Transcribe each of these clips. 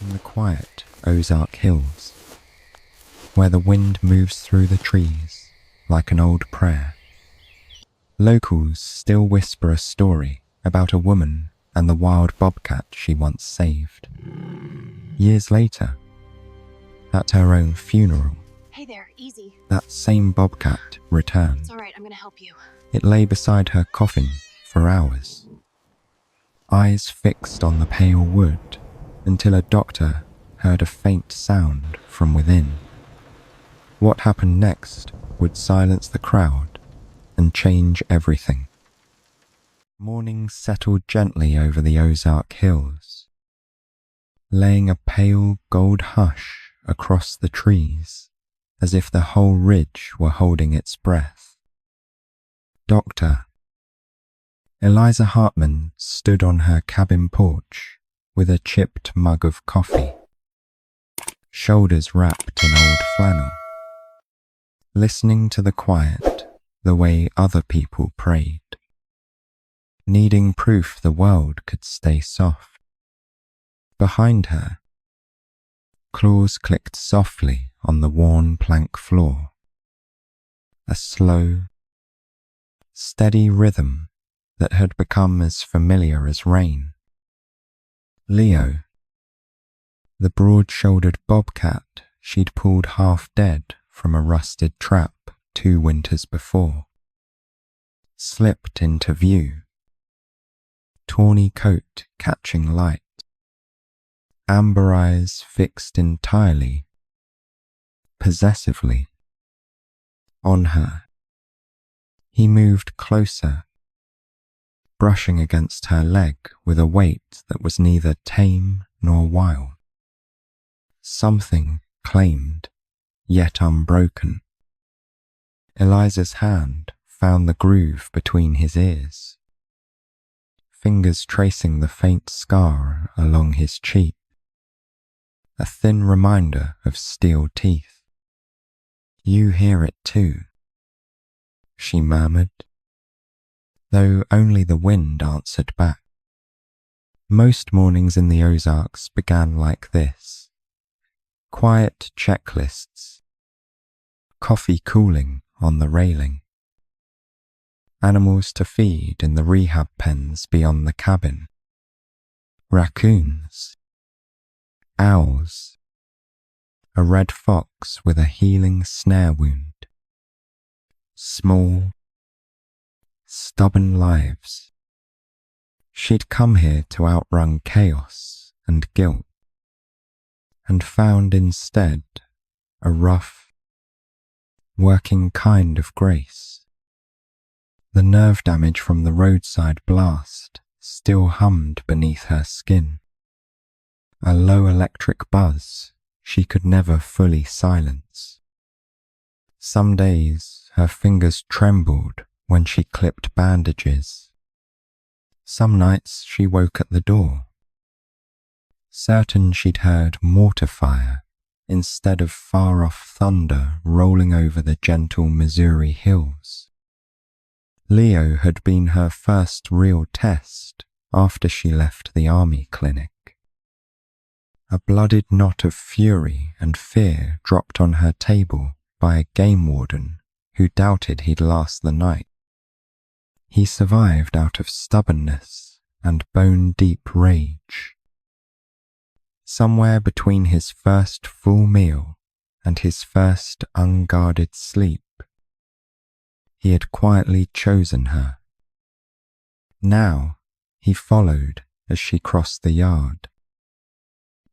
in the quiet Ozark Hills, where the wind moves through the trees like an old prayer. Locals still whisper a story about a woman and the wild bobcat she once saved. Years later, at her own funeral, Hey there, easy. that same bobcat returned. It's all right, I'm gonna help you. It lay beside her coffin for hours, eyes fixed on the pale wood, until a doctor heard a faint sound from within. What happened next would silence the crowd and change everything. Morning settled gently over the Ozark Hills, laying a pale gold hush across the trees, as if the whole ridge were holding its breath. Dr. Eliza Hartman stood on her cabin porch with a chipped mug of coffee, shoulders wrapped in old flannel, listening to the quiet the way other people prayed, needing proof the world could stay soft. Behind her, claws clicked softly on the worn plank floor, a slow, steady rhythm that had become as familiar as rain. Leo, the broad-shouldered bobcat she'd pulled half dead from a rusted trap 2 winters before, slipped into view, tawny coat catching light, amber eyes fixed entirely, possessively, on her. He moved closer, brushing against her leg with a weight that was neither tame nor wild. Something claimed, yet unbroken. Eliza's hand found the groove between his ears, fingers tracing the faint scar along his cheek, a thin reminder of steel teeth. "You hear it too," she murmured, though only the wind answered back. Most mornings in the Ozarks began like this: quiet checklists, coffee cooling on the railing, animals to feed in the rehab pens beyond the cabin, raccoons, owls, a red fox with a healing snare wound, small, stubborn lives. She'd come here to outrun chaos and guilt, and found instead a rough, working kind of grace. The nerve damage from the roadside blast still hummed beneath her skin, a low electric buzz she could never fully silence. Some days her fingers trembled when she clipped bandages. Some nights she woke at the door, certain she'd heard mortar fire instead of far-off thunder rolling over the gentle Missouri hills. Leo had been her first real test after she left the army clinic. A blooded knot of fury and fear dropped on her table by a game warden who doubted he'd last the night. He survived out of stubbornness and bone-deep rage. Somewhere between his first full meal and his first unguarded sleep, he had quietly chosen her. Now he followed as she crossed the yard,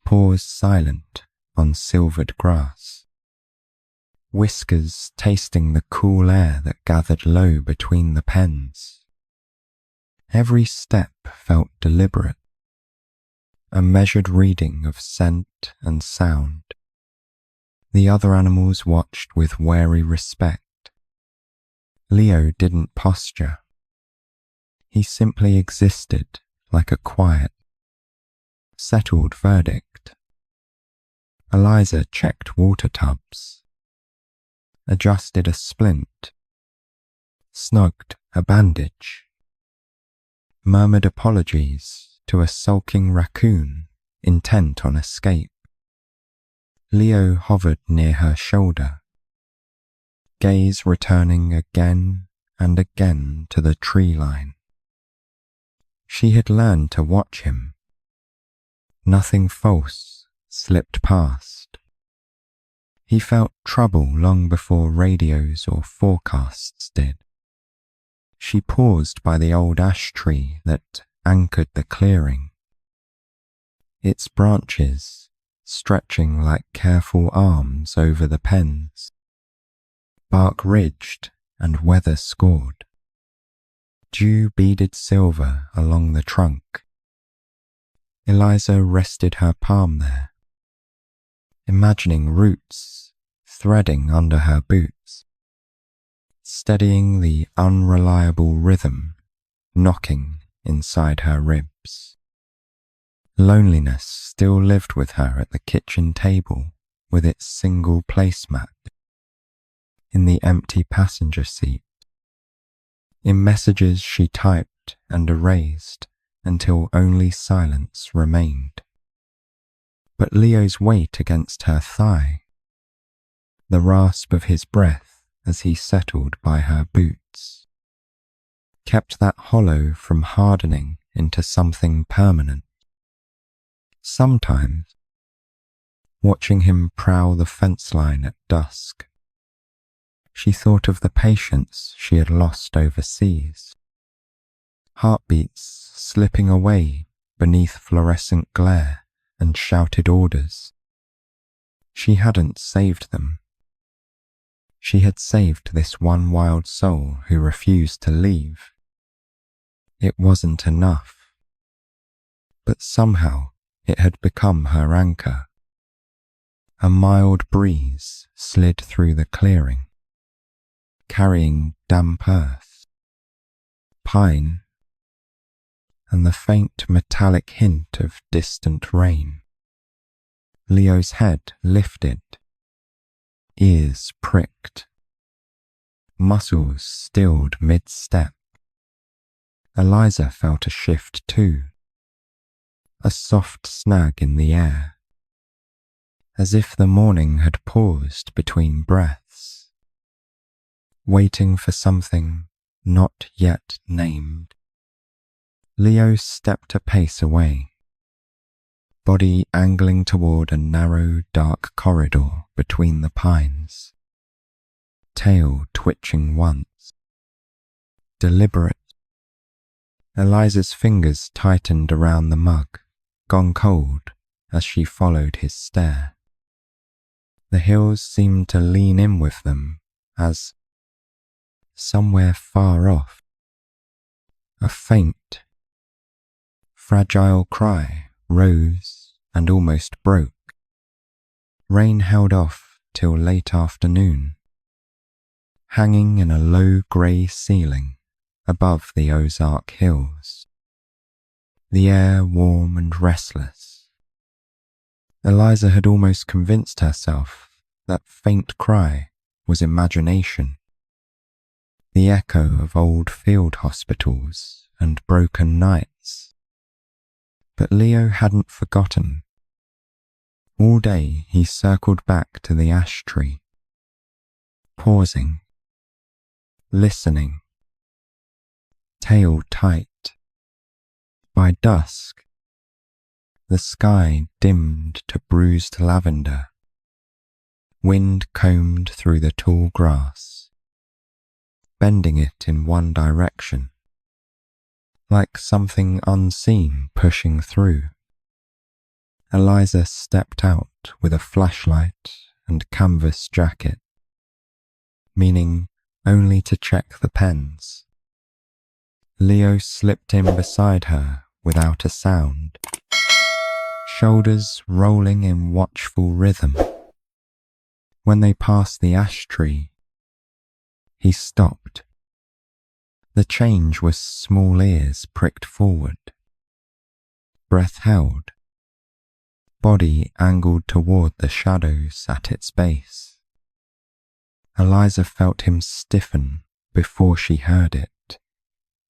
paused silent on silvered grass, whiskers tasting the cool air that gathered low between the pens. Every step felt deliberate, a measured reading of scent and sound. The other animals watched with wary respect. Leo didn't posture. He simply existed like a quiet, settled verdict. Eliza checked water tubs, adjusted a splint, snugged a bandage, murmured apologies to a sulking raccoon intent on escape. Leo hovered near her shoulder, gaze returning again and again to the tree line. She had learned to watch him. Nothing false slipped past. He felt trouble long before radios or forecasts did. She paused by the old ash tree that anchored the clearing, its branches stretching like careful arms over the pens, bark ridged and weather scored, dew beaded silver along the trunk. Eliza rested her palm there, imagining roots threading under her boots, steadying the unreliable rhythm knocking inside her ribs. Loneliness still lived with her at the kitchen table with its single placemat, in the empty passenger seat, in messages she typed and erased until only silence remained. But Leo's weight against her thigh, the rasp of his breath as he settled by her boots, kept that hollow from hardening into something permanent. Sometimes, watching him prowl the fence line at dusk, she thought of the patience she had lost overseas, heartbeats slipping away beneath fluorescent glare and shouted orders. She hadn't saved them. She had saved this one wild soul who refused to leave. It wasn't enough, but somehow it had become her anchor. A mild breeze slid through the clearing, carrying damp earth, pine, and the faint metallic hint of distant rain. Leo's head lifted, ears pricked, muscles stilled mid-step. Eliza felt a shift too, a soft snag in the air, as if the morning had paused between breaths, waiting for something not yet named. Leo stepped a pace away, body angling toward a narrow, dark corridor between the pines, tail twitching once. Deliberate. Eliza's fingers tightened around the mug, gone cold as she followed his stare. The hills seemed to lean in with them as, somewhere far off, a faint, fragile cry rose and almost broke. Rain held off till late afternoon, hanging in a low grey ceiling above the Ozark hills, the air warm and restless. Eliza had almost convinced herself that faint cry was imagination, the echo of old field hospitals and broken nights. But Leo hadn't forgotten. All day he circled back to the ash tree, pausing, listening, tail tight. By dusk, the sky dimmed to bruised lavender. Wind combed through the tall grass, bending it in one direction, like something unseen pushing through. Eliza stepped out with a flashlight and canvas jacket, meaning only to check the pens. Leo slipped in beside her without a sound, shoulders rolling in watchful rhythm. When they passed the ash tree, he stopped. The change was small ears pricked forward, breath held, body angled toward the shadows at its base. Eliza felt him stiffen before she heard it,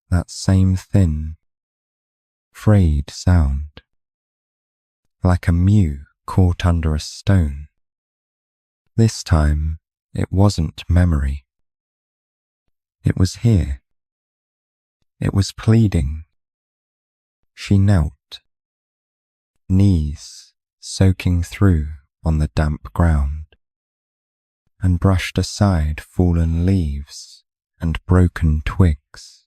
that same thin, frayed sound. like a mew caught under a stone. This time, it wasn't memory. It was here. It was pleading. She knelt, knees soaking through on the damp ground, and brushed aside fallen leaves and broken twigs.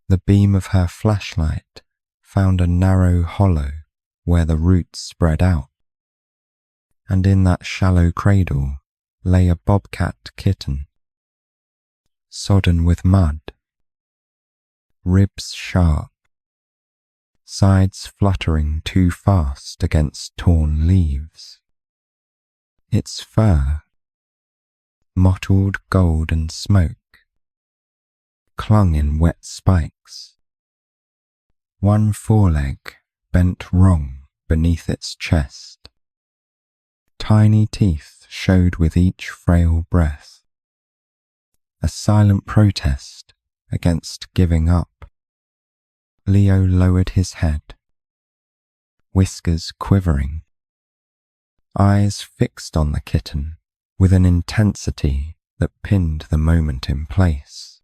The beam of her flashlight found a narrow hollow where the roots spread out, and in that shallow cradle lay a bobcat kitten, sodden with mud, ribs sharp, sides fluttering too fast against torn leaves. Its fur, mottled gold and smoke, clung in wet spikes. One foreleg bent wrong beneath its chest. Tiny teeth showed with each frail breath, a silent protest against giving up. Leo lowered his head, whiskers quivering, eyes fixed on the kitten with an intensity that pinned the moment in place.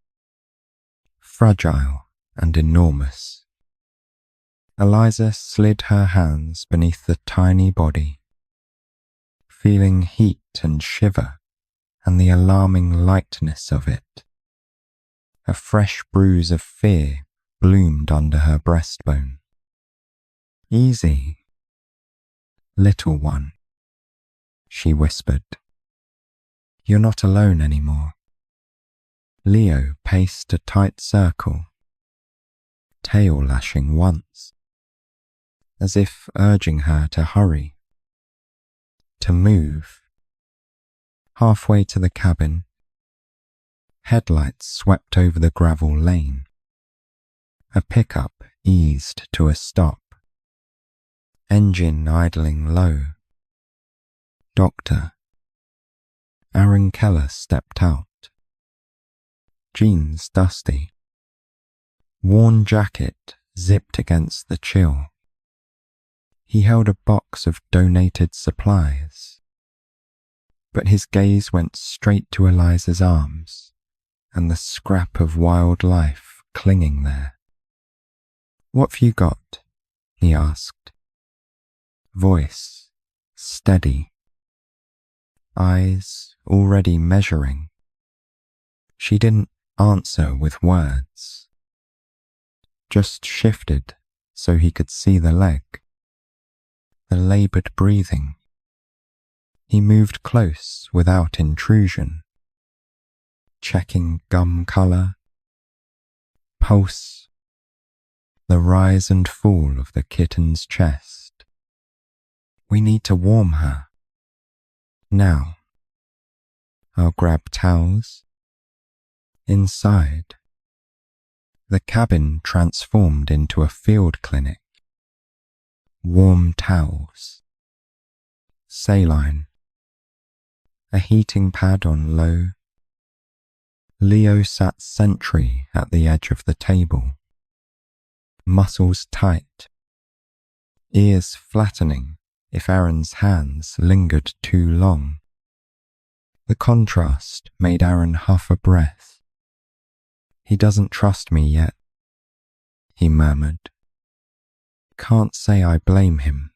Fragile and enormous, Eliza slid her hands beneath the tiny body, feeling heat and shiver and the alarming lightness of it. A fresh bruise of fear bloomed under her breastbone. "Easy, little one," she whispered. "You're not alone anymore." Leo paced a tight circle, tail lashing once, as if urging her to hurry, to move. Halfway to the cabin, headlights swept over the gravel lane. A pickup eased to a stop, engine idling low. Doctor Aaron Keller stepped out, jeans dusty, worn jacket zipped against the chill. He held a box of donated supplies, but his gaze went straight to Eliza's arms and the scrap of wild life clinging there. "What've you got?" he asked, voice steady, eyes already measuring. She didn't answer with words, just shifted so he could see the leg, the laboured breathing. He moved close without intrusion, checking gum colour, pulse, the rise and fall of the kitten's chest. "We need to warm her. Now. I'll grab towels." Inside, the cabin transformed into a field clinic. Warm towels, saline, a heating pad on low. Leo sat sentry at the edge of the table, muscles tight, ears flattening if Aaron's hands lingered too long. The contrast made Aaron huff a breath. "He doesn't trust me yet," he murmured. "Can't say I blame him."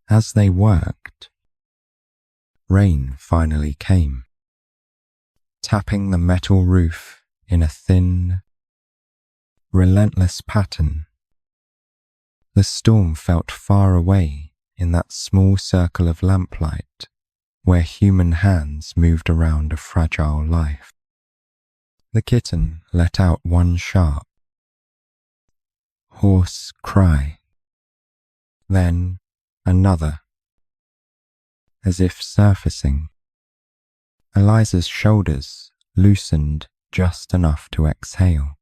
As they worked, rain finally came, tapping the metal roof in a thin, relentless pattern. The storm felt far away in that small circle of lamplight where human hands moved around a fragile life. The kitten let out one sharp, hoarse cry, then another, as if surfacing. Eliza's shoulders loosened just enough to exhale.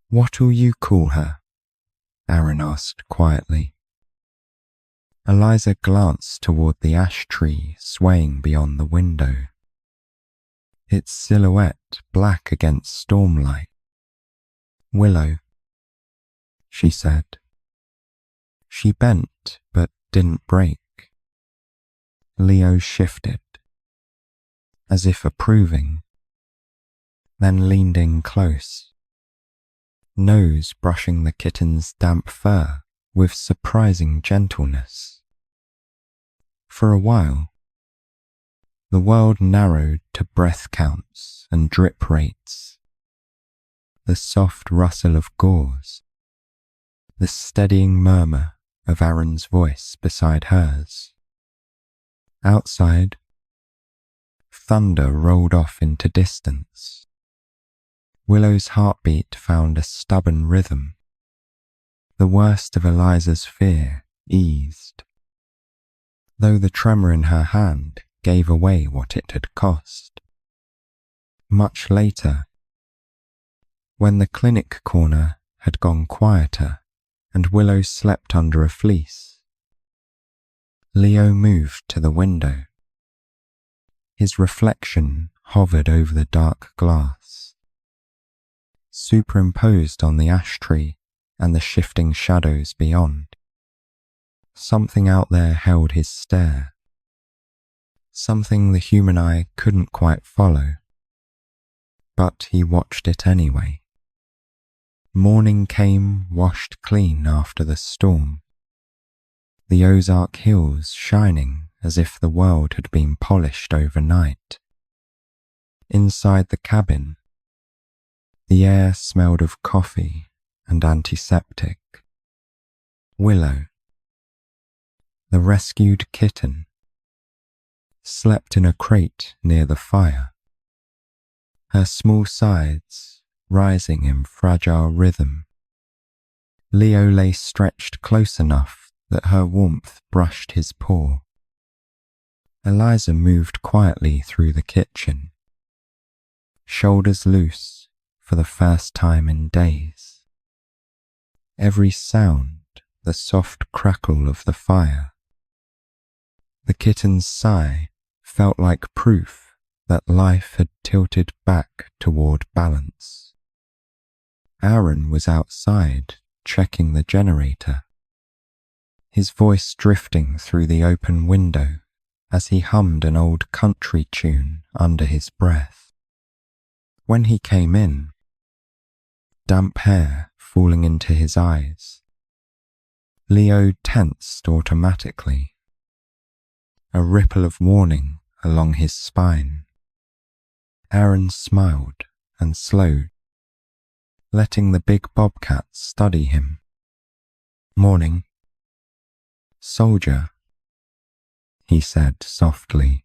"What'll you call her?" Aaron asked quietly. Eliza glanced toward the ash tree swaying beyond the window, its silhouette black against stormlight. "Willow," she said. She bent but didn't break. Leo shifted, as if approving, then leaned in close, nose brushing the kitten's damp fur with surprising gentleness. For a while, the world narrowed to breath counts and drip rates, the soft rustle of gauze, the steadying murmur of Aaron's voice beside hers. Outside, thunder rolled off into distance. Willow's heartbeat found a stubborn rhythm. The worst of Eliza's fear eased, though the tremor in her hand gave away what it had cost. Much later, when the clinic corner had gone quieter and Willow slept under a fleece, Leo moved to the window. His reflection hovered over the dark glass, superimposed on the ash tree and the shifting shadows beyond. Something out there held his stare, something the human eye couldn't quite follow, but he watched it anyway. Morning came washed clean after the storm, the Ozark hills shining as if the world had been polished overnight. Inside the cabin, the air smelled of coffee and antiseptic. Willow, the rescued kitten, slept in a crate near the fire, her small sides rising in fragile rhythm. Leo lay stretched close enough that her warmth brushed his paw. Eliza moved quietly through the kitchen, shoulders loose for the first time in days. Every sound, the soft crackle of the fire, the kitten's sigh felt like proof that life had tilted back toward balance. Aaron was outside checking the generator, his voice drifting through the open window as he hummed an old country tune under his breath. When he came in, damp hair falling into his eyes, Leo tensed automatically, a ripple of warning along his spine. Aaron smiled and slowed, letting the big bobcat study him. "Morning, soldier," he said softly,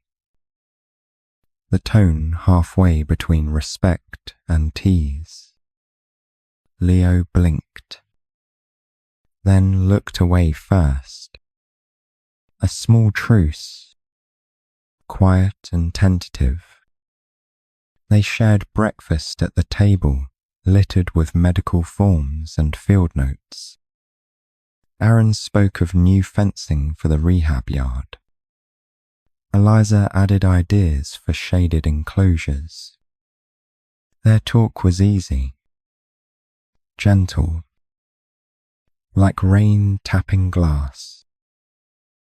the tone halfway between respect and tease. Leo blinked, then looked away first. A small truce, quiet and tentative. They shared breakfast at the table, littered with medical forms and field notes. Aaron spoke of new fencing for the rehab yard. Eliza added ideas for shaded enclosures. Their talk was easy, gentle, like rain tapping glass.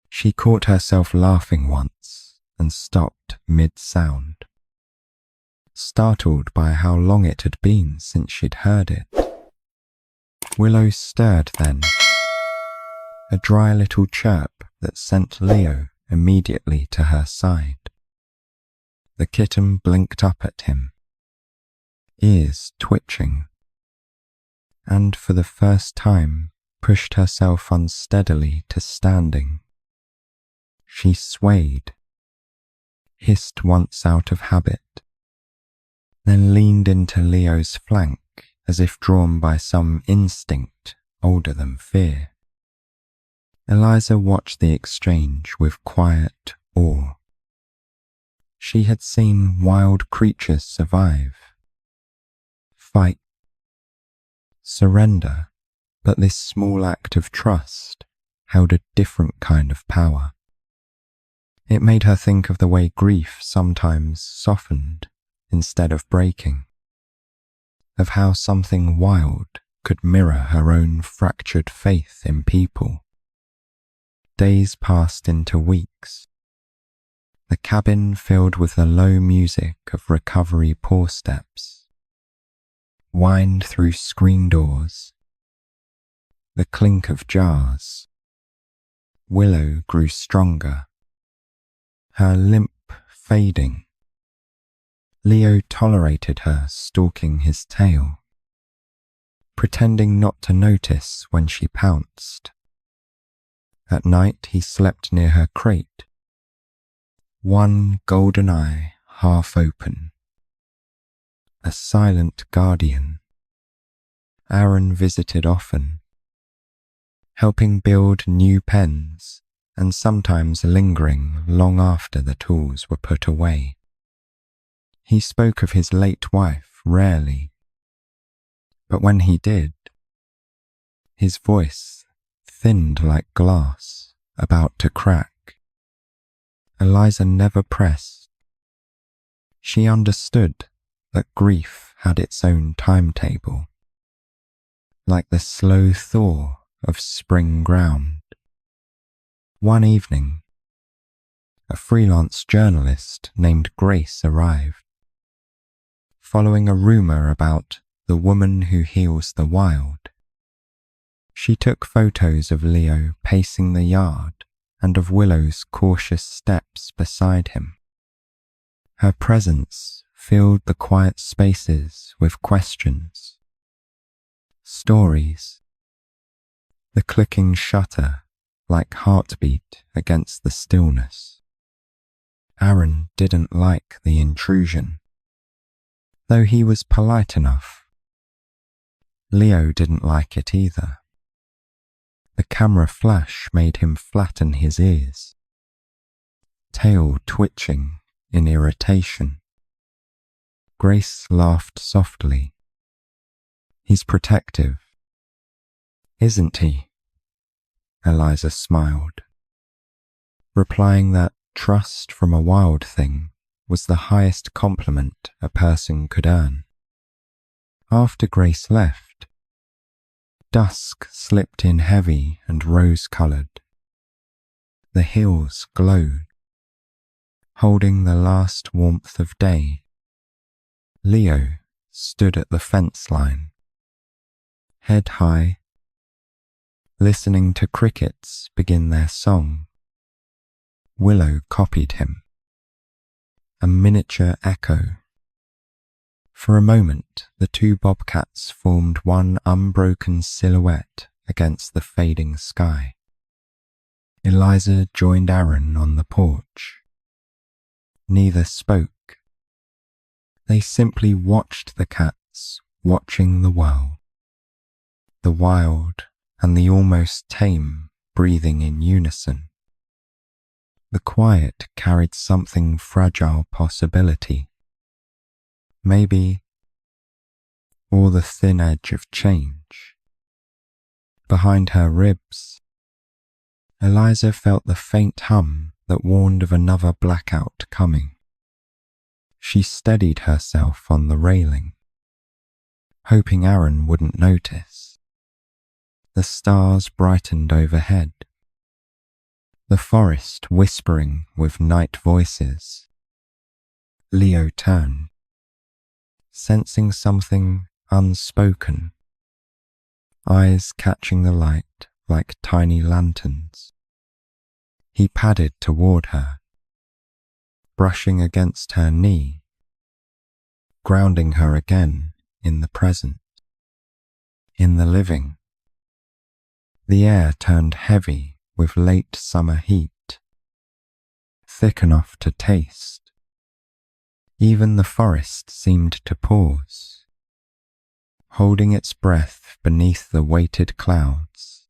She caught herself laughing once and stopped mid-sound, startled by how long it had been since she'd heard it. Willow stirred then, a dry little chirp that sent Leo immediately to her side. The kitten blinked up at him, ears twitching, and for the first time pushed herself unsteadily to standing. She swayed, hissed once out of habit, then leaned into Leo's flank as if drawn by some instinct older than fear. Eliza watched the exchange with quiet awe. She had seen wild creatures survive, fight, surrender, but this small act of trust held a different kind of power. It made her think of the way grief sometimes softened instead of breaking, of how something wild could mirror her own fractured faith in people. Days passed into weeks. The cabin filled with the low music of recovery paw steps, whined through screen doors, the clink of jars. Willow grew stronger, her limp fading. Leo tolerated her stalking his tail, pretending not to notice when she pounced. At night he slept near her crate, one golden eye half open. A silent guardian. Aaron visited often, helping build new pens and sometimes lingering long after the tools were put away. He spoke of his late wife rarely, but when he did, his voice thinned like glass about to crack. Eliza never pressed. She understood that grief had its own timetable, like the slow thaw of spring ground. One evening, a freelance journalist named Grace arrived, following a rumor about the woman who heals the wild. She took photos of Leo pacing the yard and of Willow's cautious steps beside him. Her presence filled the quiet spaces with questions, stories, the clicking shutter like heartbeat against the stillness. Aaron didn't like the intrusion, though he was polite enough. Leo didn't like it either. The camera flash made him flatten his ears, tail twitching in irritation. Grace laughed softly. He's protective, isn't he? Eliza smiled, replying that trust from a wild thing was the highest compliment a person could earn. After Grace left, dusk slipped in heavy and rose-coloured. The hills glowed, holding the last warmth of day. Leo stood at the fence line, head high, listening to crickets begin their song. Willow copied him, a miniature echo. For a moment, the two bobcats formed one unbroken silhouette against the fading sky. Eliza joined Aaron on the porch. Neither spoke. They simply watched the cats watching the world. The wild and the almost tame breathing in unison. The quiet carried something fragile possibility. Maybe, or the thin edge of change. Behind her ribs, Eliza felt the faint hum that warned of another blackout coming. She steadied herself on the railing, hoping Aaron wouldn't notice. The stars brightened overhead, the forest whispering with night voices. Leo turned, sensing something unspoken, eyes catching the light like tiny lanterns. He padded toward her, brushing against her knee, grounding her again in the present, in the living. The air turned heavy with late summer heat, thick enough to taste. Even the forest seemed to pause, holding its breath beneath the weighted clouds.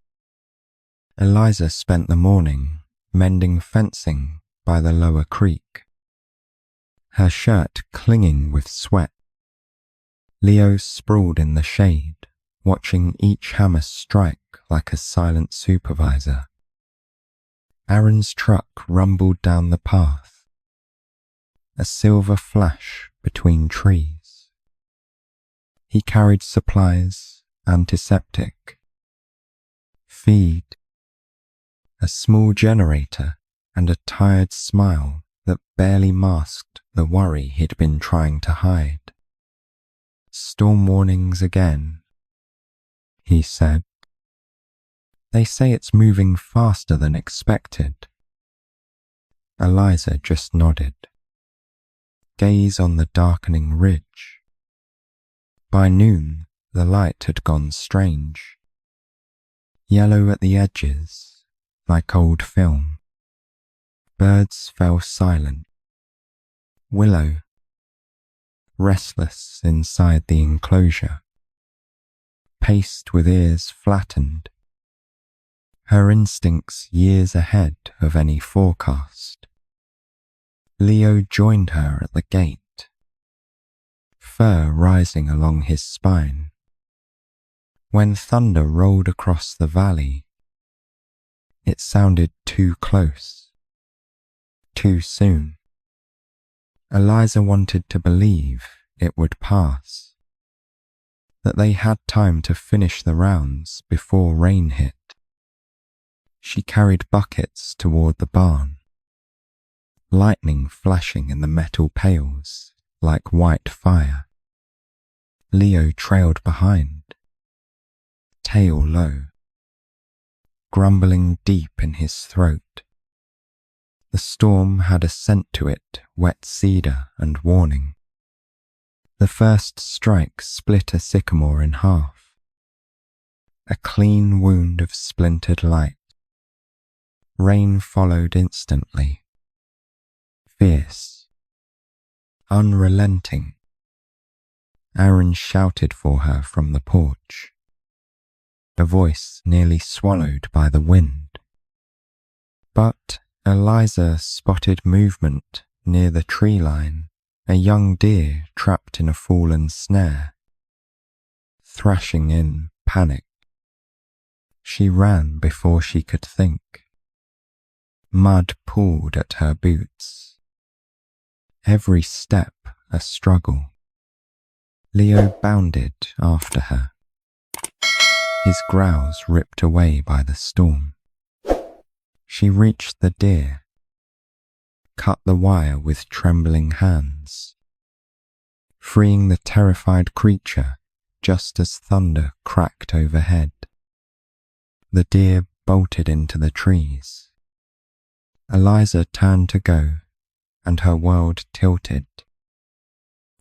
Eliza spent the morning mending fencing by the lower creek, her shirt clinging with sweat. Leo sprawled in the shade, watching each hammer strike like a silent supervisor. Aaron's truck rumbled down the path, a silver flash between trees. He carried supplies, antiseptic, feed, a small generator, and a tired smile that barely masked the worry he'd been trying to hide. "Storm warnings again," he said. "They say it's moving faster than expected." Eliza just nodded. Gaze on the darkening ridge. By noon, the light had gone strange. Yellow at the edges, like old film. Birds fell silent. Willow, restless inside the enclosure, paced with ears flattened, her instincts years ahead of any forecast. Leo joined her at the gate, fur rising along his spine. When thunder rolled across the valley, it sounded too close, too soon. Eliza wanted to believe it would pass, that they had time to finish the rounds before rain hit. She carried buckets toward the barn, lightning flashing in the metal pails like white fire. Leo trailed behind, tail low, grumbling deep in his throat. The storm had a scent to it, wet cedar and warning. The first strike split a sycamore in half, a clean wound of splintered light. Rain followed instantly, fierce, unrelenting. Aaron shouted for her from the porch, a voice nearly swallowed by the wind. But Eliza spotted movement near the tree line, a young deer trapped in a fallen snare, thrashing in panic. She ran before she could think. Mud pulled at her boots. Every step a struggle. Leo bounded after her, his growls ripped away by the storm. She reached the deer, cut the wire with trembling hands, freeing the terrified creature just as thunder cracked overhead. The deer bolted into the trees. Eliza turned to go, and her world tilted.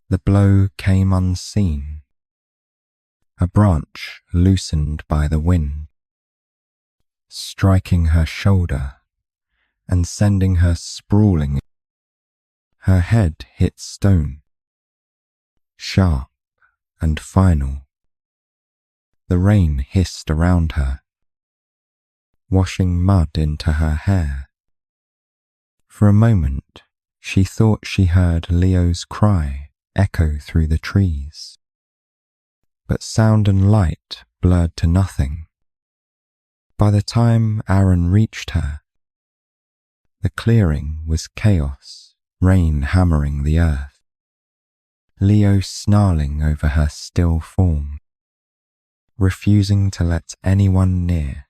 The blow came unseen. A branch loosened by the wind, striking her shoulder and sending her sprawling. Her head hit stone, sharp and final. The rain hissed around her, washing mud into her hair. For a moment, she thought she heard Leo's cry echo through the trees. But sound and light blurred to nothing. By the time Aaron reached her, the clearing was chaos, rain hammering the earth. Leo snarling over her still form, refusing to let anyone near.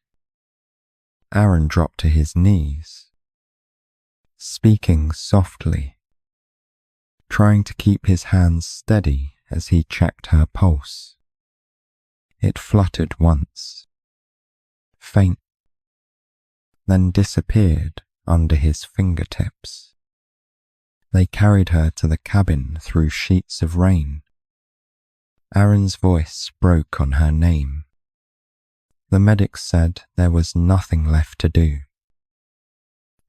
Aaron dropped to his knees, speaking softly, trying to keep his hands steady as he checked her pulse. It fluttered once, faint, then disappeared under his fingertips. They carried her to the cabin through sheets of rain. Aaron's voice broke on her name. The medics said there was nothing left to do.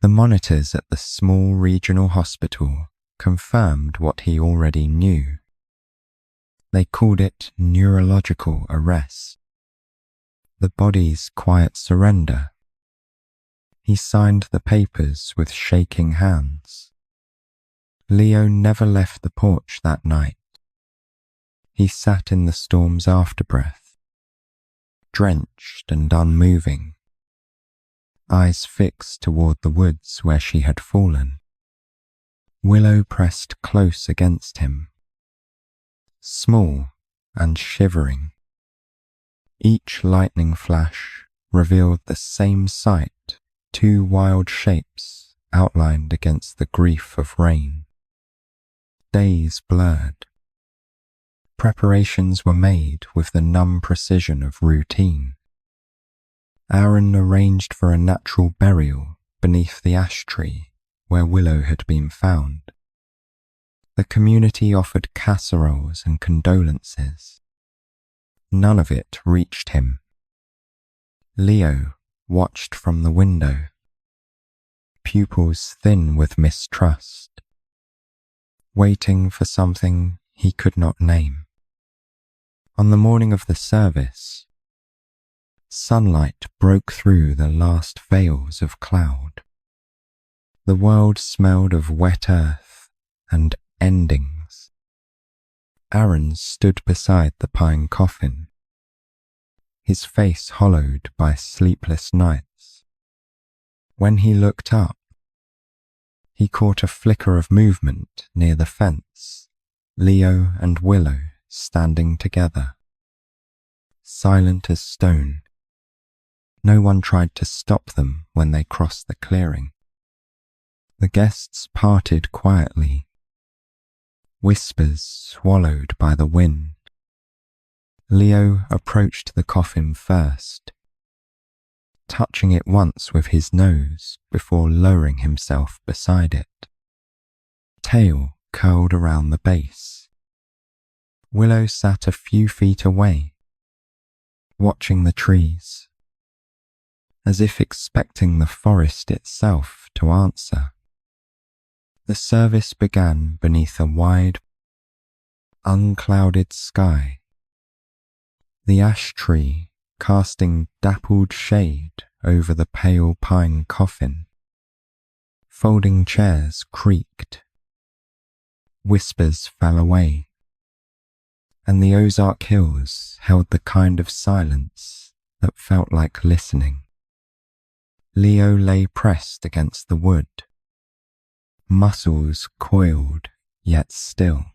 The monitors at the small regional hospital confirmed what he already knew. They called it neurological arrest, the body's quiet surrender. He signed the papers with shaking hands. Leo never left the porch that night. He sat in the storm's afterbreath, drenched and unmoving, eyes fixed toward the woods where she had fallen. Willow pressed close against him, small and shivering. Each lightning flash revealed the same sight two wild shapes outlined against the grief of rain. Days blurred. Preparations were made with the numb precision of routine. Aaron arranged for a natural burial beneath the ash tree where Willow had been found. The community offered casseroles and condolences. None of it reached him. Leo watched from the window, pupils thin with mistrust, waiting for something he could not name. On the morning of the service, sunlight broke through the last veils of cloud. The world smelled of wet earth and endings. Aaron stood beside the pine coffin, his face hollowed by sleepless nights. When he looked up, he caught a flicker of movement near the fence, Leo and Willow standing together, silent as stone. No one tried to stop them when they crossed the clearing. The guests parted quietly, whispers swallowed by the wind. Leo approached the coffin first, touching it once with his nose before lowering himself beside it. Tail curled around the base. Willow sat a few feet away, watching the trees, as if expecting the forest itself to answer. The service began beneath a wide, unclouded sky, the ash tree casting dappled shade over the pale pine coffin. Folding chairs creaked, whispers fell away, and the Ozark Hills held the kind of silence that felt like listening. Leo lay pressed against the wood, muscles coiled yet still,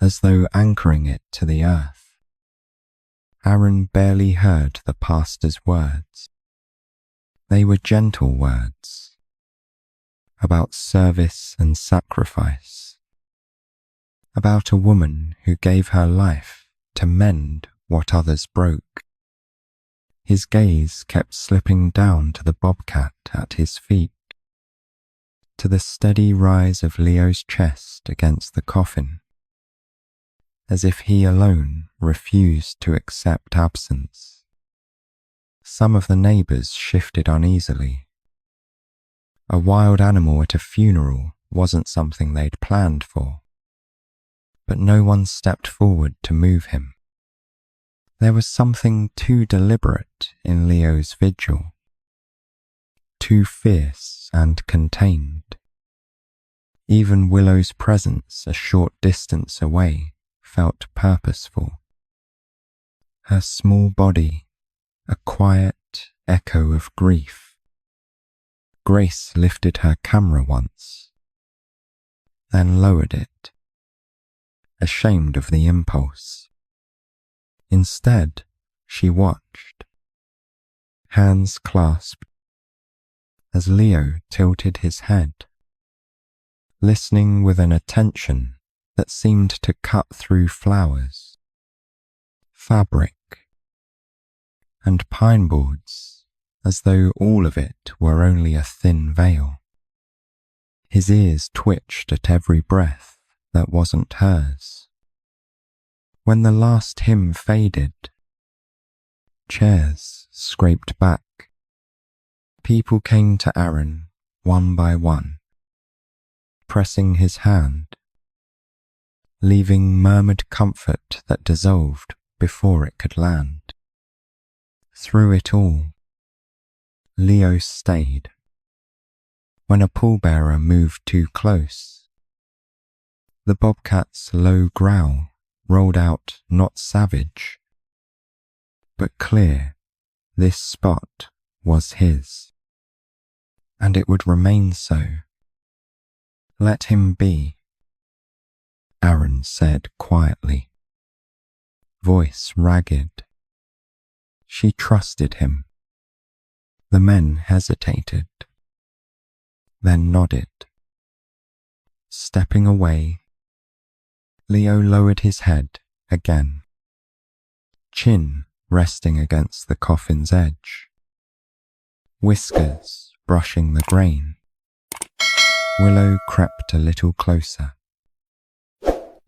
as though anchoring it to the earth. Aaron barely heard the pastor's words. They were gentle words, about service and sacrifice, about a woman who gave her life to mend what others broke. His gaze kept slipping down to the bobcat at his feet, to the steady rise of Leo's chest against the coffin, as if he alone refused to accept absence. Some of the neighbors shifted uneasily. A wild animal at a funeral wasn't something they'd planned for, but no one stepped forward to move him. There was something too deliberate in Leo's vigil, too fierce and contained. Even Willow's presence a short distance away felt purposeful. Her small body, a quiet echo of grief. Grace lifted her camera once, then lowered it, ashamed of the impulse. Instead, she watched, hands clasped, as Leo tilted his head, listening with an attention that seemed to cut through flowers, fabric, and pine boards, as though all of it were only a thin veil. His ears twitched at every breath that wasn't hers. When the last hymn faded, chairs scraped back. People came to Aaron one by one, pressing his hand, leaving murmured comfort that dissolved before it could land. Through it all, Leo stayed. When a pallbearer moved too close, the bobcat's low growl rolled out not savage, but clear. This spot was his, and it would remain so. Let him be, Aaron said quietly, voice ragged. She trusted him. The men hesitated, then nodded. Stepping away, Leo lowered his head again, chin resting against the coffin's edge, whiskers brushing the grain. Willow crept a little closer,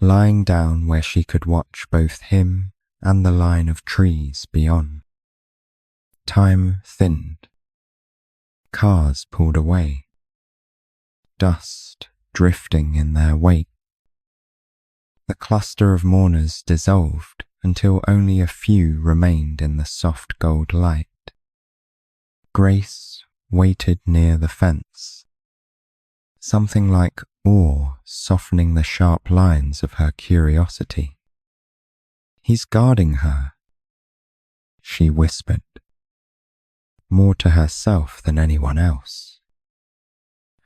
lying down where she could watch both him and the line of trees beyond. Time thinned. Cars pulled away, dust drifting in their wake. The cluster of mourners dissolved until only a few remained in the soft gold light. Grace waited near the fence, something like awe softening the sharp lines of her curiosity. "He's guarding her," she whispered, more to herself than anyone else.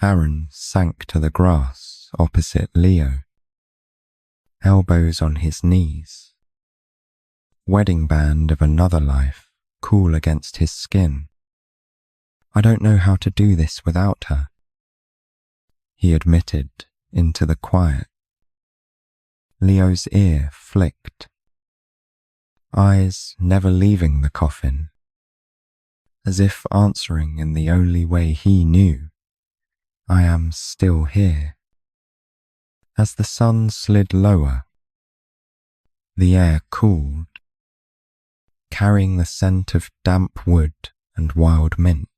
Aaron sank to the grass opposite Leo, elbows on his knees, wedding band of another life cool against his skin. "I don't know how to do this without her," he admitted into the quiet. Leo's ear flicked, eyes never leaving the coffin, as if answering in the only way he knew, "I am still here." As the sun slid lower, the air cooled, carrying the scent of damp wood and wild mint.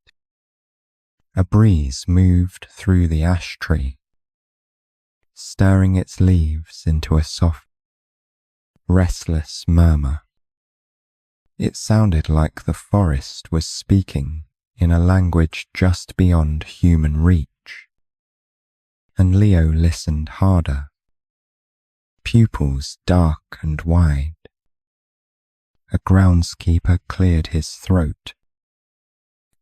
A breeze moved through the ash tree, stirring its leaves into a soft, restless murmur. It sounded like the forest was speaking in a language just beyond human reach. And Leo listened harder, pupils dark and wide. A groundskeeper cleared his throat,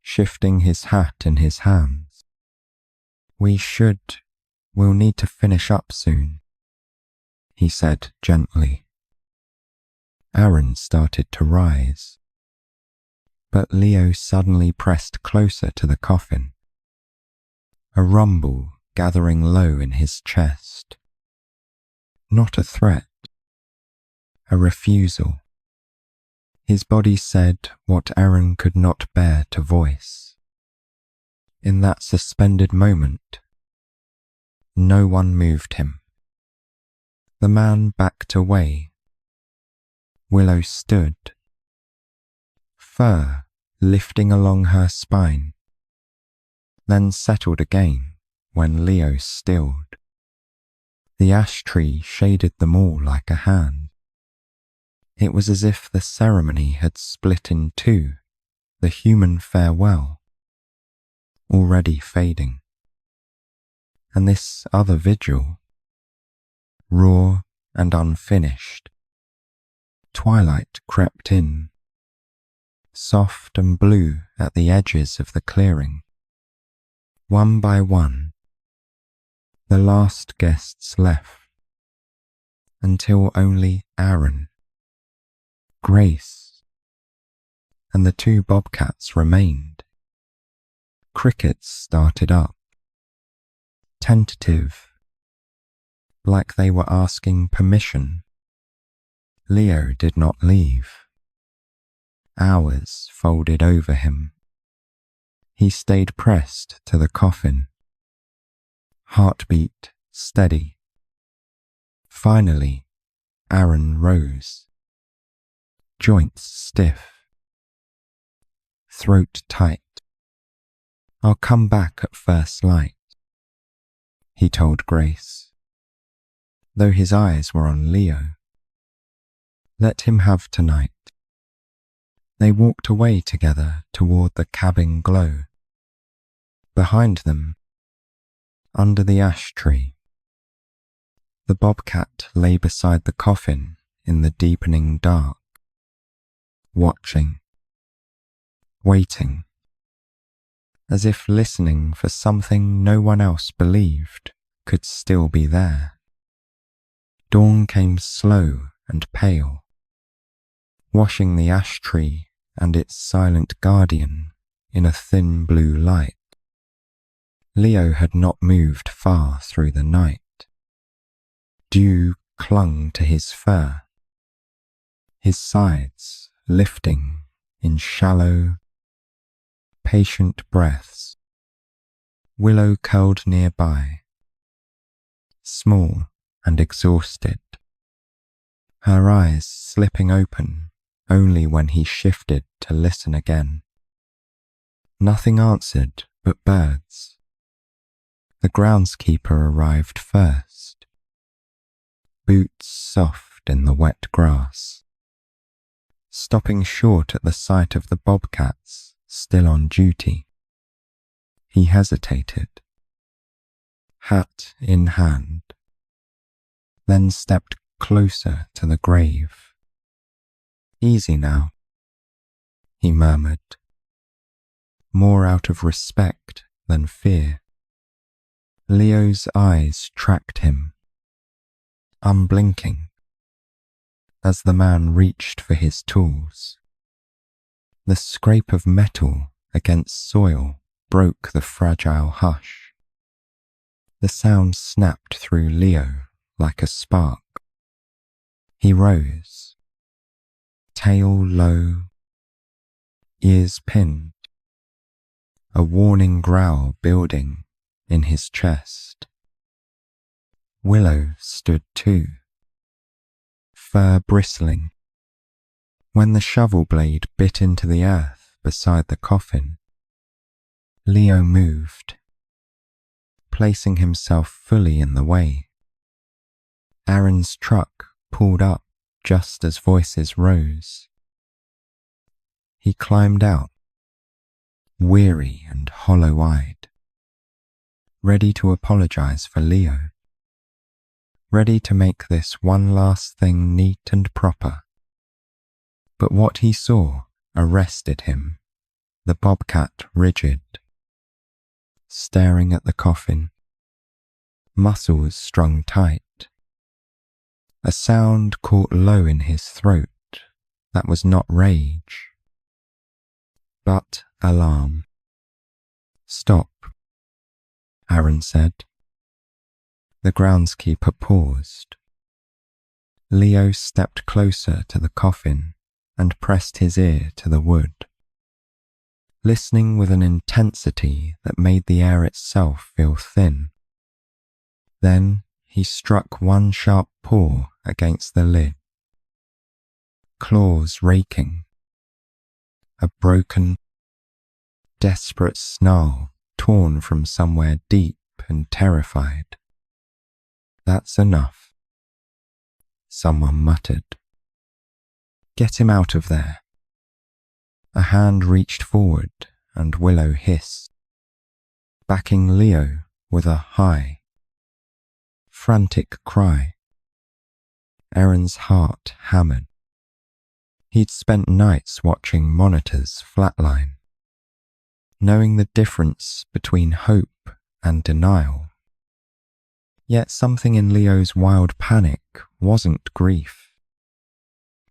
shifting his hat in his hands. We'll need to finish up soon," he said gently. Aaron started to rise, but Leo suddenly pressed closer to the coffin, a rumble gathering low in his chest. Not a threat, a refusal. His body said what Aaron could not bear to voice. In that suspended moment, no one moved him. The man backed away. Willow stood, fur lifting along her spine, then settled again when Leo stilled. The ash tree shaded them all like a hand. It was as if the ceremony had split in two, the human farewell, already fading. And this other vigil, raw and unfinished. Twilight crept in, soft and blue at the edges of the clearing. One by one, the last guests left, until only Aaron, Grace, and the two bobcats remained. Crickets started up, tentative, like they were asking permission. Leo did not leave. Hours folded over him. He stayed pressed to the coffin, heartbeat steady. Finally, Aaron rose, joints stiff, throat tight. "I'll come back at first light," he told Grace, though his eyes were on Leo. Let him have tonight. They walked away together toward the cabin glow. Behind them, under the ash tree, the bobcat lay beside the coffin in the deepening dark, watching, waiting, as if listening for something no one else believed could still be there. Dawn came slow and pale, washing the ash tree and its silent guardian in a thin blue light. Leo had not moved far through the night. Dew clung to his fur, his sides lifting in shallow, patient breaths. Willow curled nearby, small and exhausted, her eyes slipping open only when he shifted to listen again. Nothing answered but birds. The groundskeeper arrived first, boots soft in the wet grass, stopping short at the sight of the bobcats still on duty. He hesitated, hat in hand, then stepped closer to the grave. "Easy now," he murmured, more out of respect than fear. Leo's eyes tracked him, unblinking, as the man reached for his tools. The scrape of metal against soil broke the fragile hush. The sound snapped through Leo like a spark. He rose, tail low, ears pinned, a warning growl building in his chest. Willow stood too, fur bristling. When the shovel blade bit into the earth beside the coffin, Leo moved, placing himself fully in the way. Aaron's truck pulled up just as voices rose. He climbed out, weary and hollow-eyed, ready to apologize for Leo, ready to make this one last thing neat and proper. But what he saw arrested him, the bobcat rigid, staring at the coffin, muscles strung tight. A sound caught low in his throat that was not rage, but alarm. "Stop," Aaron said. The groundskeeper paused. Leo stepped closer to the coffin and pressed his ear to the wood, listening with an intensity that made the air itself feel thin. Then he struck one sharp paw against the lid, claws raking, a broken, desperate snarl torn from somewhere deep and terrified. "That's enough," someone muttered. "Get him out of there." A hand reached forward and Willow hissed, backing Leo with a high, frantic cry. Aaron's heart hammered. He'd spent nights watching monitors flatline, knowing the difference between hope and denial. Yet something in Leo's wild panic wasn't grief.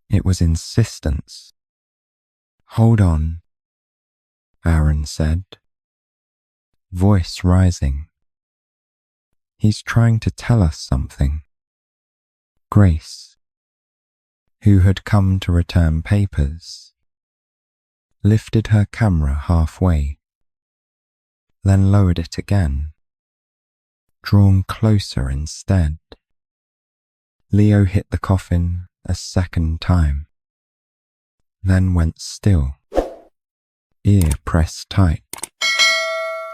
It was insistence. "Hold on," Aaron said, voice rising. "He's trying to tell us something." Grace, who had come to return papers, lifted her camera halfway, then lowered it again, drawn closer instead. Leo hit the coffin a second time, then went still, ear pressed tight,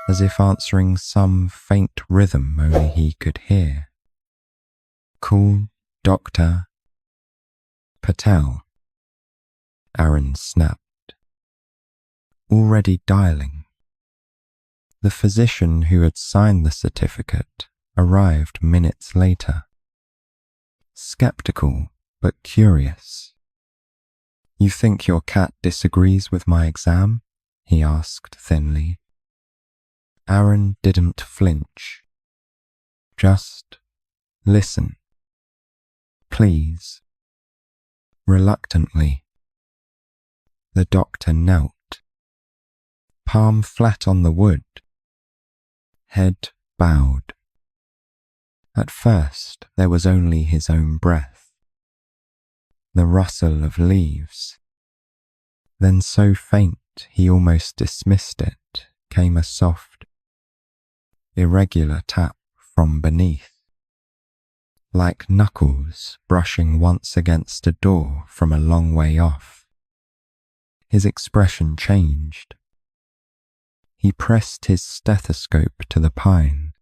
as if answering some faint rhythm only he could hear. "Call Dr. Patel," Aaron snapped, already dialing. The physician who had signed the certificate arrived minutes later, skeptical but curious. "You think your cat disagrees with my exam?" he asked thinly. Aaron didn't flinch. "Just listen, please." Reluctantly, the doctor knelt, palm flat on the wood, head bowed. At first there was only his own breath, the rustle of leaves. Then so faint he almost dismissed it, came a soft, irregular tap from beneath, like knuckles brushing once against a door from a long way off. His expression changed. He pressed his stethoscope to the pine,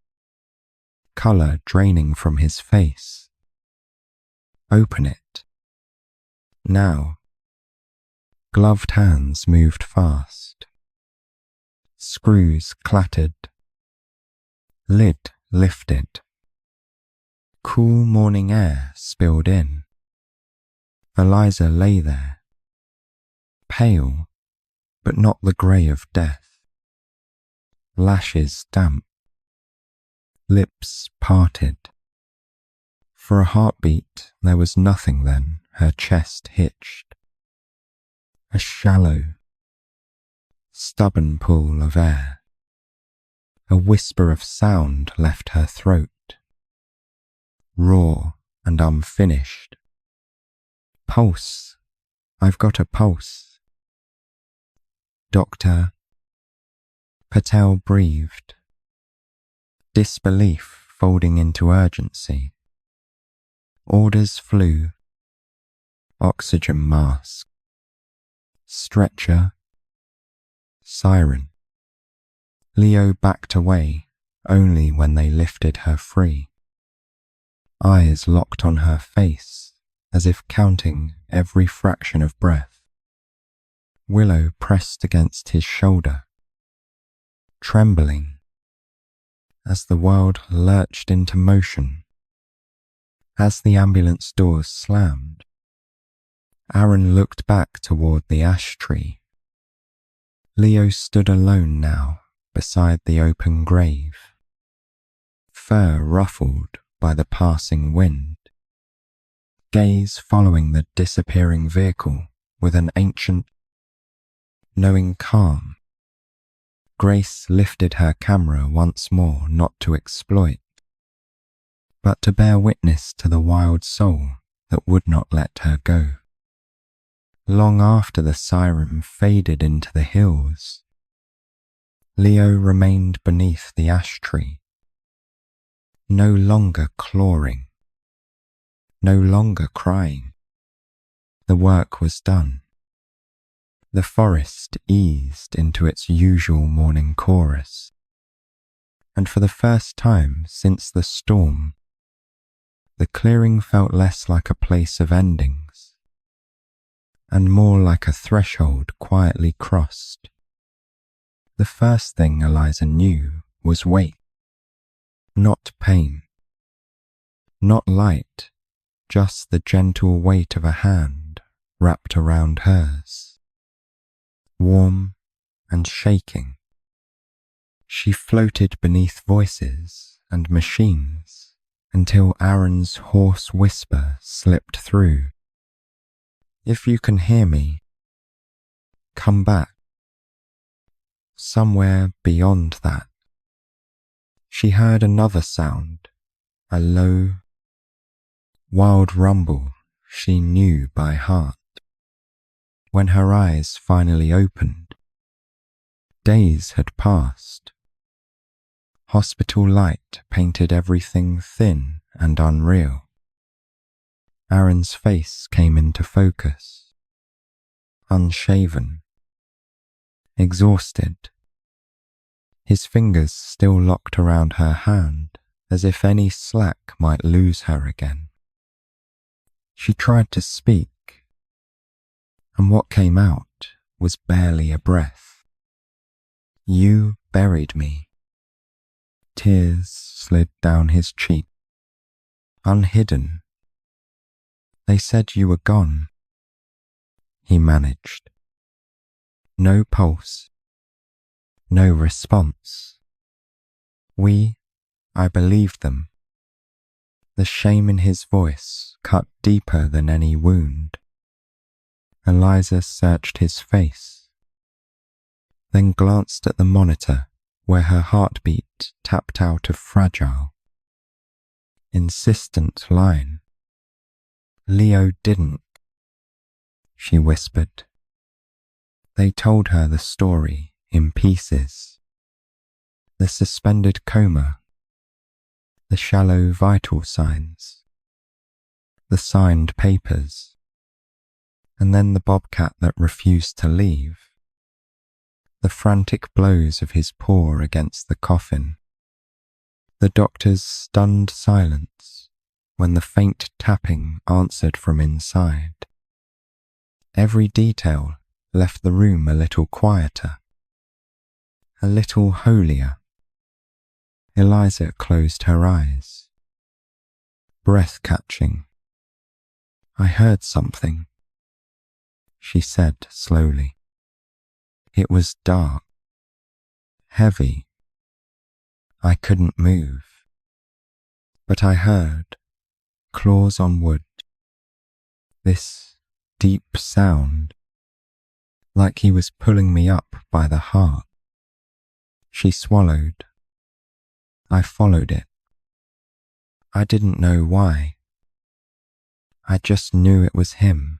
colour draining from his face. Open it. Now. Gloved hands moved fast. Screws clattered. Lid lifted. Cool morning air spilled in. Eliza lay there, pale, but not the grey of death. Lashes damp. Lips parted. For a heartbeat there was nothing then, her chest hitched. A shallow, stubborn pool of air. A whisper of sound left her throat, raw and unfinished. Pulse, I've got a pulse. Doctor, Patel breathed, disbelief folding into urgency. Orders flew. Oxygen mask. Stretcher. Siren. Leo backed away only when they lifted her free. Eyes locked on her face as if counting every fraction of breath. Willow pressed against his shoulder, trembling as the world lurched into motion. As the ambulance doors slammed, Aaron looked back toward the ash tree. Leo stood alone now beside the open grave, fur ruffled by the passing wind, gaze following the disappearing vehicle with an ancient, knowing calm. Grace lifted her camera once more, not to exploit, but to bear witness to the wild soul that would not let her go. Long after the siren faded into the hills, Leo remained beneath the ash tree, no longer clawing, no longer crying. The work was done. The forest eased into its usual morning chorus, and for the first time since the storm, the clearing felt less like a place of endings, and more like a threshold quietly crossed. The first thing Eliza knew was weight, not pain, not light, just the gentle weight of a hand wrapped around hers, warm and shaking. She floated beneath voices and machines until Aaron's hoarse whisper slipped through. If you can hear me, come back. Somewhere beyond that. She heard another sound, a low, wild rumble she knew by heart. When her eyes finally opened, days had passed. Hospital light painted everything thin and unreal. Aaron's face came into focus, unshaven, exhausted, his fingers still locked around her hand as if any slack might lose her again. She tried to speak, and what came out was barely a breath. You buried me. Tears slid down his cheek, unhidden. They said you were gone. He managed. No pulse. No response. I believed them. The shame in his voice cut deeper than any wound. Eliza searched his face. then glanced at the monitor where her heartbeat tapped out a fragile, insistent line. Leo didn't, she whispered. They told her the story in pieces. The suspended coma, the shallow vital signs, the signed papers, and then the bobcat that refused to leave, the frantic blows of his paw against the coffin, the doctor's stunned silence when the faint tapping answered from inside. Every detail left the room a little quieter, a little holier. Eliza closed her eyes, breath-catching. "I heard something," she said slowly. It was dark, heavy. I couldn't move, but I heard, claws on wood, this deep sound, like he was pulling me up by the heart. She swallowed. I followed it. I didn't know why. I just knew it was him.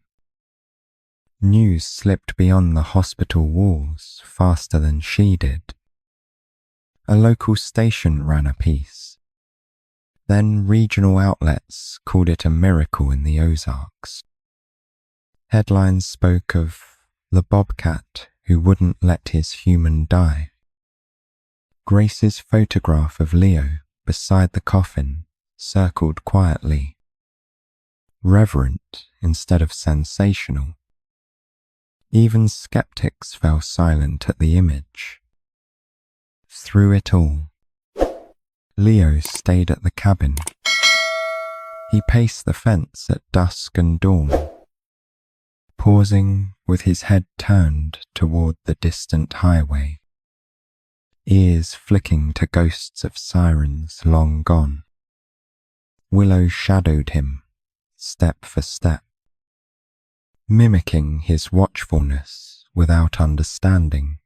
News slipped beyond the hospital walls faster than she did. A local station ran a piece. Then regional outlets called it a miracle in the Ozarks. Headlines spoke of the bobcat who wouldn't let his human die. Grace's photograph of Leo beside the coffin circled quietly, reverent instead of sensational. Even skeptics fell silent at the image. Through it all, Leo stayed at the cabin. He paced the fence at dusk and dawn, pausing with his head turned toward the distant highway, ears flicking to ghosts of sirens long gone. Willow shadowed him, step for step, mimicking his watchfulness without understanding,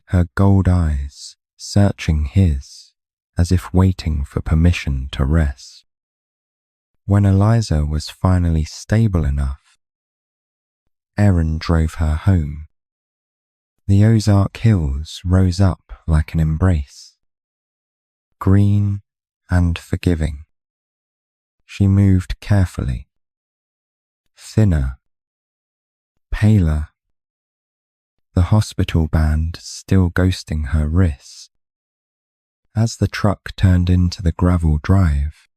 her gold eyes searching his as if waiting for permission to rest. When Eliza was finally stable enough, Erin drove her home. The Ozark Hills rose up like an embrace, green and forgiving. She moved carefully, thinner, paler, the hospital band still ghosting her wrist. As the truck turned into the gravel drive,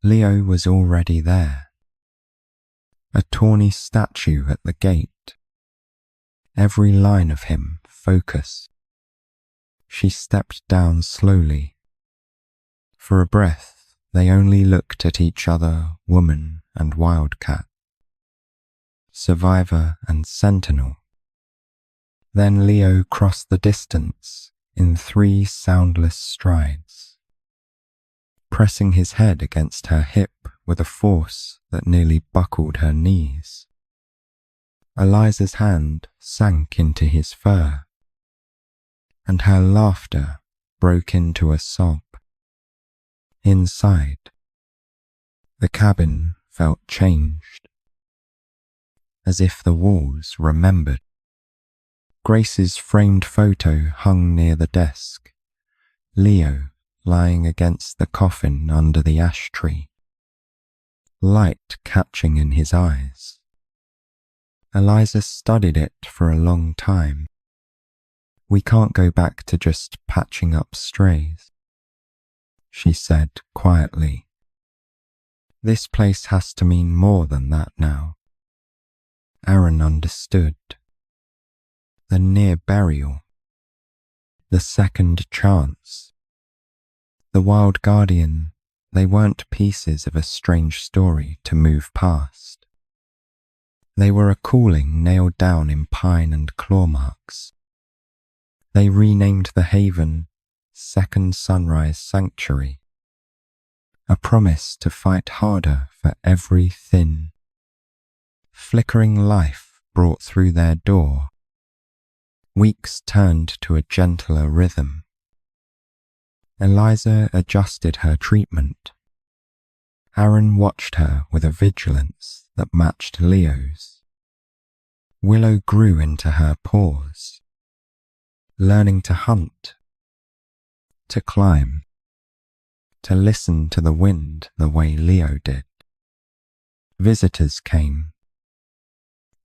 Leo was already there, a tawny statue at the gate, every line of him focused. She stepped down slowly. For a breath, they only looked at each other, woman and wildcat, survivor and sentinel. Then Leo crossed the distance in 3 soundless strides, pressing his head against her hip with a force that nearly buckled her knees. Eliza's hand sank into his fur, and her laughter broke into a sob. Inside, the cabin felt changed, as if the walls remembered. Grace's framed photo hung near the desk, Leo lying against the coffin under the ash tree, light catching in his eyes. Eliza studied it for a long time. "We can't go back to just patching up strays," she said quietly. "This place has to mean more than that now." Aaron understood. The near burial, the second chance. The wild guardian, they weren't pieces of a strange story to move past. They were a calling nailed down in pine and claw marks. They renamed the haven Second Sunrise Sanctuary, a promise to fight harder for every thin, flickering life brought through their door. Weeks turned to a gentler rhythm. Eliza adjusted her treatment. Aaron watched her with a vigilance that matched Leo's. Willow grew into her paws, learning to hunt, to climb, to listen to the wind the way Leo did. Visitors came,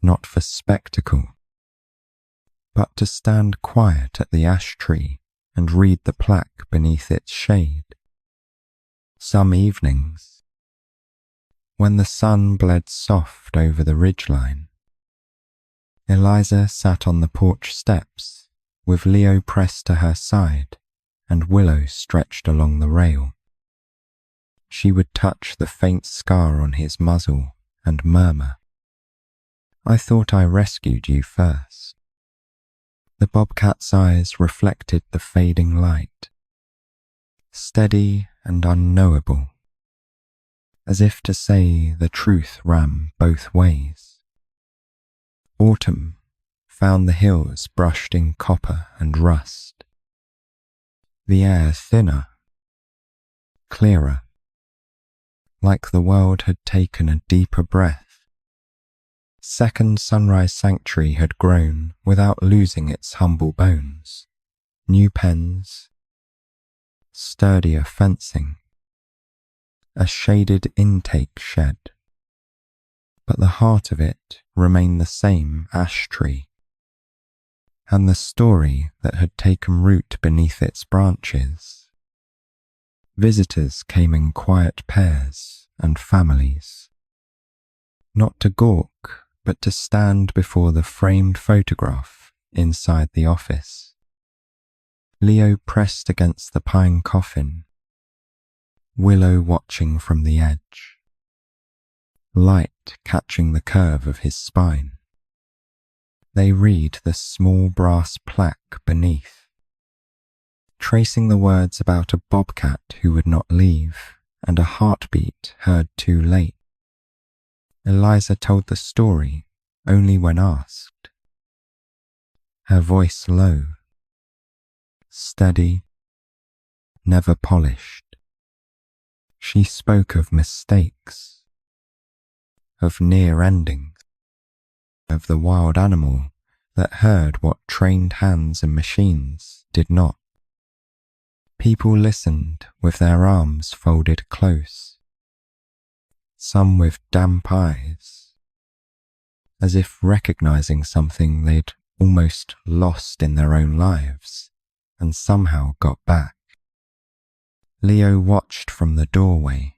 not for spectacle, but to stand quiet at the ash tree and read the plaque beneath its shade. Some evenings, when the sun bled soft over the ridgeline, Eliza sat on the porch steps with Leo pressed to her side and Willow stretched along the rail. She would touch the faint scar on his muzzle and murmur, "I thought I rescued you first." The bobcat's eyes reflected the fading light, steady and unknowable, as if to say the truth ran both ways. Autumn found the hills brushed in copper and rust, the air thinner, clearer, like the world had taken a deeper breath. Second Sunrise Sanctuary had grown without losing its humble bones. New pens, sturdier fencing, a shaded intake shed. But the heart of it remained the same ash tree, and the story that had taken root beneath its branches. Visitors came in quiet pairs and families, not to gawk, but to stand before the framed photograph inside the office. Leo pressed against the pine coffin, Willow watching from the edge, light catching the curve of his spine. They read the small brass plaque beneath, tracing the words about a bobcat who would not leave and a heartbeat heard too late. Eliza told the story only when asked, her voice low, steady, never polished. She spoke of mistakes, of near endings, of the wild animal that heard what trained hands and machines did not. People listened with their arms folded close, some with damp eyes, as if recognizing something they'd almost lost in their own lives and somehow got back. Leo watched from the doorway,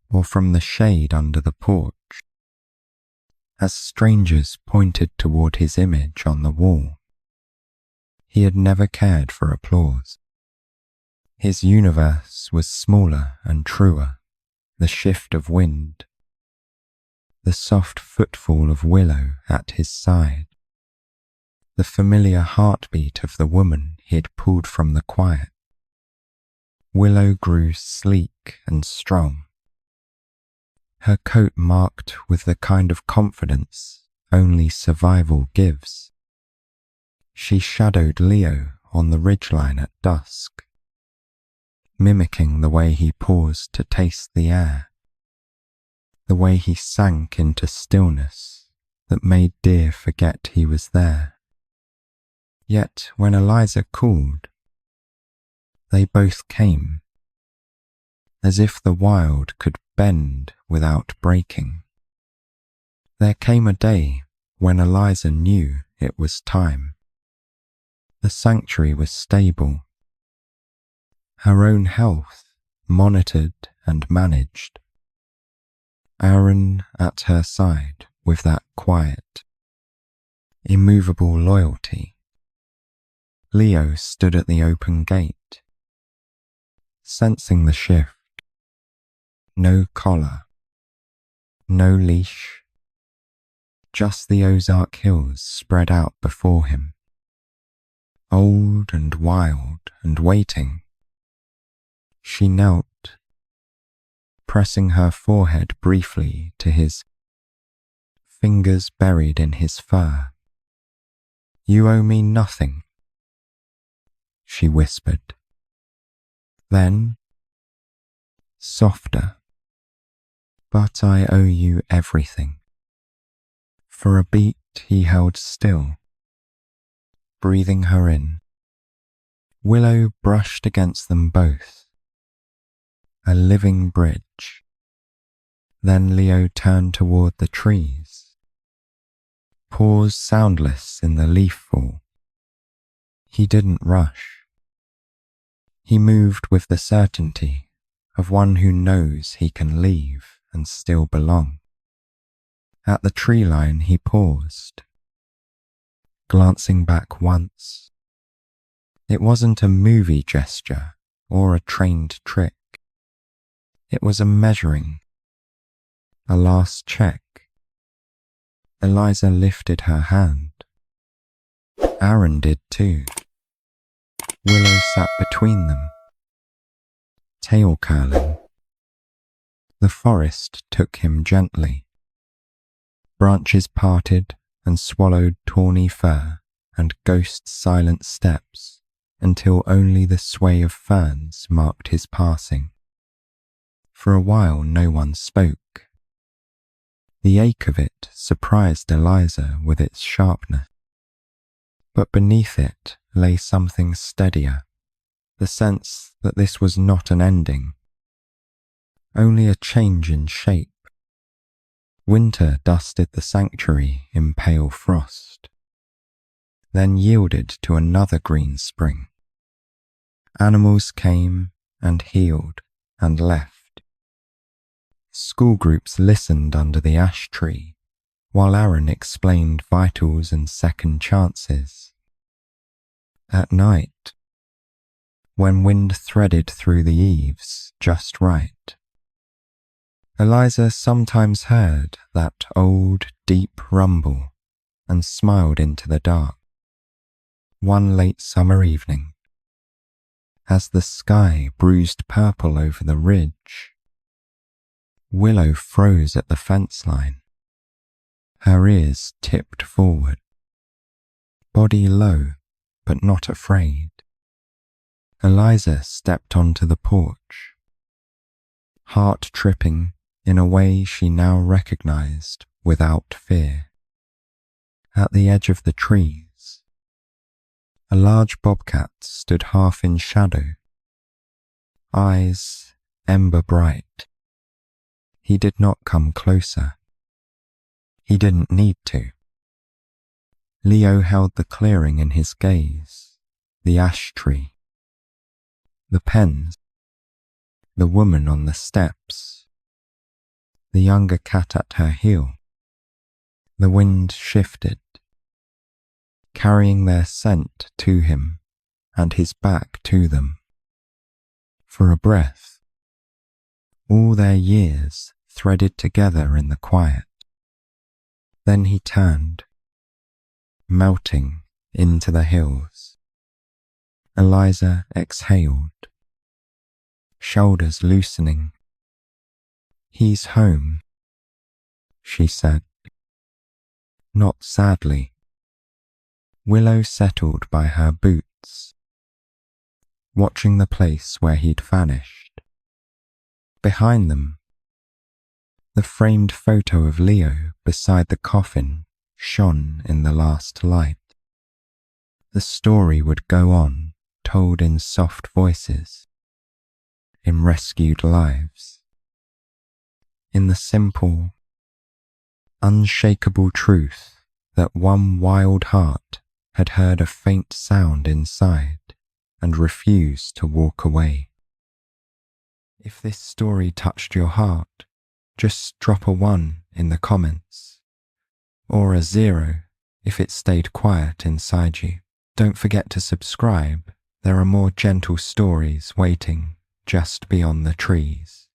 or from the shade under the porch, as strangers pointed toward his image on the wall. He had never cared for applause. His universe was smaller and truer, the shift of wind, the soft footfall of Willow at his side, the familiar heartbeat of the woman he had pulled from the quiet. Willow grew sleek and strong, her coat marked with the kind of confidence only survival gives. She shadowed Leo on the ridgeline at dusk, mimicking the way he paused to taste the air, the way he sank into stillness that made deer forget he was there. Yet when Eliza called, they both came, as if the wild could bend without breaking. There came a day when Eliza knew it was time. The sanctuary was stable, her own health monitored and managed. Aaron at her side with that quiet, immovable loyalty. Leo stood at the open gate, sensing the shift. No collar, no leash, just the Ozark Hills spread out before him, old and wild and waiting. She knelt, pressing her forehead briefly to his, fingers buried in his fur. You owe me nothing, she whispered. Then, softer, but I owe you everything. For a beat he held still, breathing her in. Willow brushed against them both, a living bridge. Then Leo turned toward the trees, paused soundless in the leaf fall. He didn't rush. He moved with the certainty of one who knows he can leave and still belong. At the tree line he paused, glancing back once. It wasn't a movie gesture or a trained trick. It was a measuring, a last check. Eliza lifted her hand. Aaron did too. Willow sat between them, tail curling. The forest took him gently. Branches parted and swallowed tawny fur and ghost-silent steps until only the sway of ferns marked his passing. For a while no one spoke. The ache of it surprised Eliza with its sharpness. But beneath it lay something steadier, the sense that this was not an ending, only a change in shape. Winter dusted the sanctuary in pale frost, then yielded to another green spring. Animals came and healed and left. School groups listened under the ash tree, while Aaron explained vitals and second chances. At night, when wind threaded through the eaves just right, Eliza sometimes heard that old, deep rumble and smiled into the dark. One late summer evening, as the sky bruised purple over the ridge, Willow froze at the fence line, her ears tipped forward, body low but not afraid. Eliza stepped onto the porch, heart tripping in a way she now recognized without fear. At the edge of the trees, a large bobcat stood half in shadow, eyes ember bright. He did not come closer. He didn't need to. Leo held the clearing in his gaze, the ash tree, the pens, the woman on the steps, the younger cat at her heel. The wind shifted, carrying their scent to him and his back to them. For a breath, all their years threaded together in the quiet. Then he turned, melting into the hills. Eliza exhaled, shoulders loosening. He's home, she said. Not sadly. Willow settled by her boots, watching the place where he'd vanished. Behind them, the framed photo of Leo beside the coffin shone in the last light. The story would go on, told in soft voices, in rescued lives, in the simple, unshakable truth that one wild heart had heard a faint sound inside and refused to walk away. If this story touched your heart, just drop a 1 in the comments, or a 0 if it stayed quiet inside you. Don't forget to subscribe. There are more gentle stories waiting just beyond the trees.